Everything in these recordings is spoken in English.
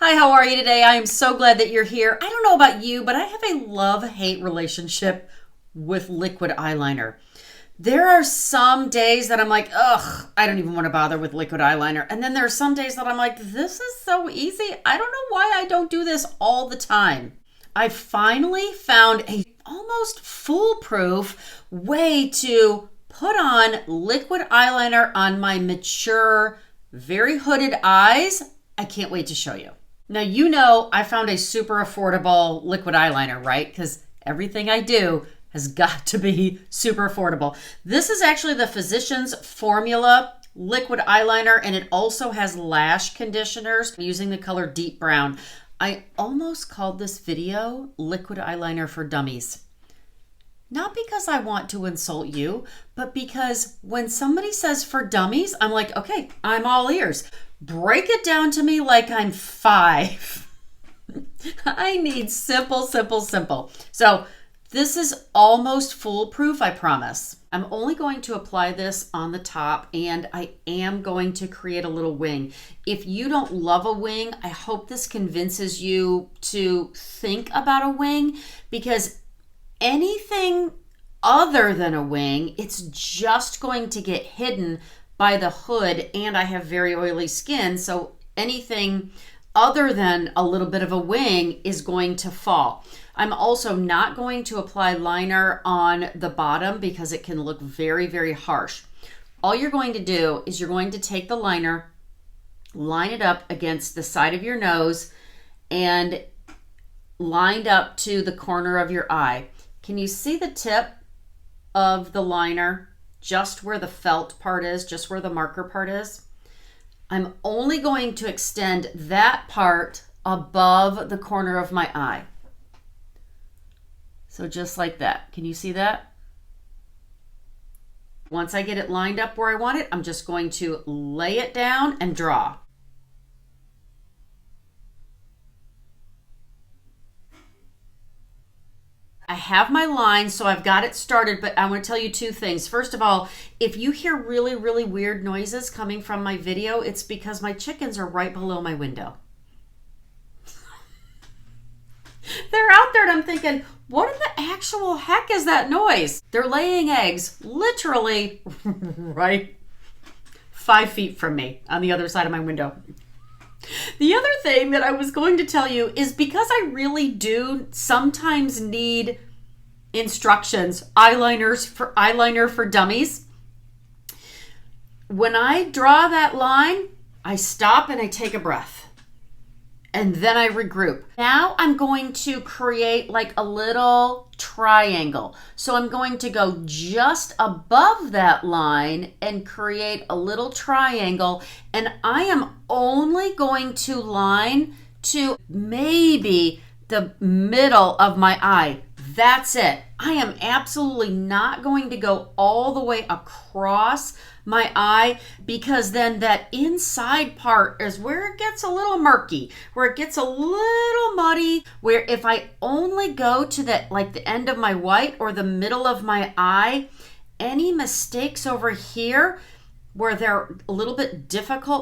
Hi, how are you today? I am so glad that you're here. I don't know about you, but I have a love-hate relationship with liquid eyeliner. There are some days that I'm like, ugh, I don't even want to bother with liquid eyeliner. And then there are some days that I'm like, this is so easy. I don't know why I don't do this all the time. I finally found a almost foolproof way to put on liquid eyeliner on my mature, very hooded eyes. I can't wait to show you. Now, you know I found a super affordable liquid eyeliner, right? Because everything I do has got to be super affordable. This is actually the Physicians Formula liquid eyeliner, and it also has lash conditioners using the color deep brown. I almost called this video Liquid Eyeliner for Dummies. Not because I want to insult you, but because when somebody says for dummies, I'm like, okay, I'm all ears. Break it down to me like I'm 5. I need simple, simple, simple. So this is almost foolproof, I promise. I'm only going to apply this on the top, and I am going to create a little wing. If you don't love a wing, I hope this convinces you to think about a wing, because anything other than a wing, it's just going to get hidden by the hood, and I have very oily skin, so anything other than a little bit of a wing is going to fall. I'm also not going to apply liner on the bottom because it can look very, very harsh. All you're going to do is you're going to take the liner, line it up against the side of your nose, and lined up to the corner of your eye. Can you see the tip of the liner? Just where the felt part is, just where the marker part is. I'm only going to extend that part above the corner of my eye. So just like that. Can you see that? Once I get it lined up where I want it, I'm just going to lay it down and draw. I have my line, so I've got it started, but I want to tell you two things. First of all, if you hear really, really weird noises coming from my video, it's because my chickens are right below my window. They're out there, and I'm thinking, what in the actual heck is that noise? They're laying eggs, literally right 5 feet from me on the other side of my window. The other thing that I was going to tell you is because I really do sometimes need instructions, eyeliner for dummies. When I draw that line, I stop and I take a breath. And then I regroup. Now I'm going to create like a little triangle. So I'm going to go just above that line and create a little triangle. And I am only going to line to maybe the middle of my eye. That's it. I am absolutely not going to go all the way across my eye, because then that inside part is where it gets a little murky, where it gets a little muddy, where if I only go to that, like the end of my white or the middle of my eye, any mistakes over here where they're a little bit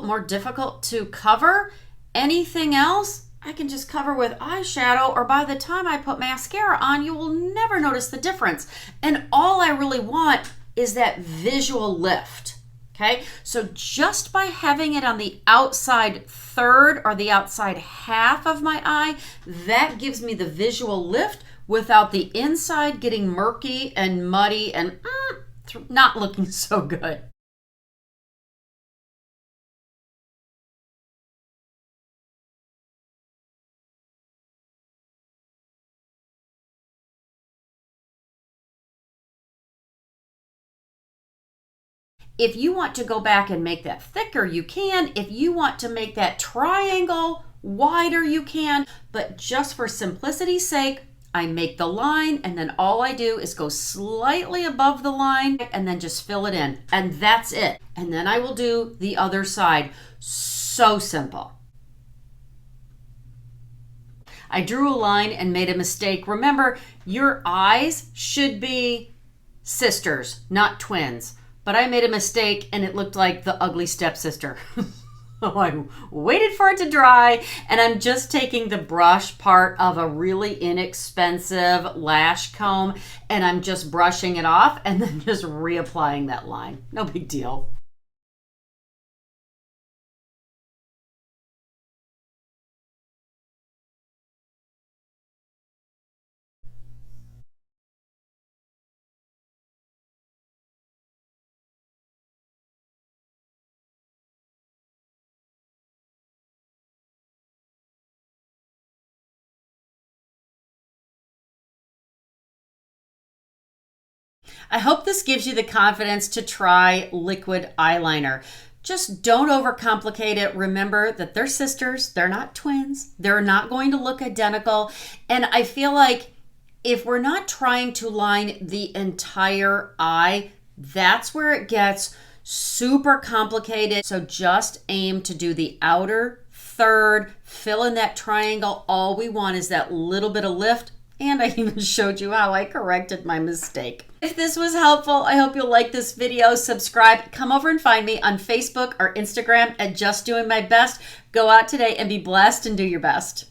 more difficult to cover, anything else, I can just cover with eyeshadow, or by the time I put mascara on, you will never notice the difference. And all I really want is that visual lift, okay? So just by having it on the outside third or the outside half of my eye, that gives me the visual lift without the inside getting murky and muddy and not looking so good. If you want to go back and make that thicker, you can. If you want to make that triangle wider, you can. But just for simplicity's sake, I make the line, and then all I do is go slightly above the line and then just fill it in. And that's it. And then I will do the other side. So simple. I drew a line and made a mistake. Remember, your eyes should be sisters, not twins. But I made a mistake and it looked like the ugly stepsister. So I waited for it to dry, and I'm just taking the brush part of a really inexpensive lash comb, and I'm just brushing it off and then just reapplying that line. No big deal. I hope this gives you the confidence to try liquid eyeliner. Just don't overcomplicate it. Remember that they're sisters, they're not twins, they're not going to look identical. And I feel like if we're not trying to line the entire eye, that's where it gets super complicated. So just aim to do the outer third, fill in that triangle. All we want is that little bit of lift. And I even showed you how I corrected my mistake. If this was helpful, I hope you'll like this video, subscribe, come over and find me on Facebook or Instagram at Just Doing My Best. Go out today and be blessed and do your best.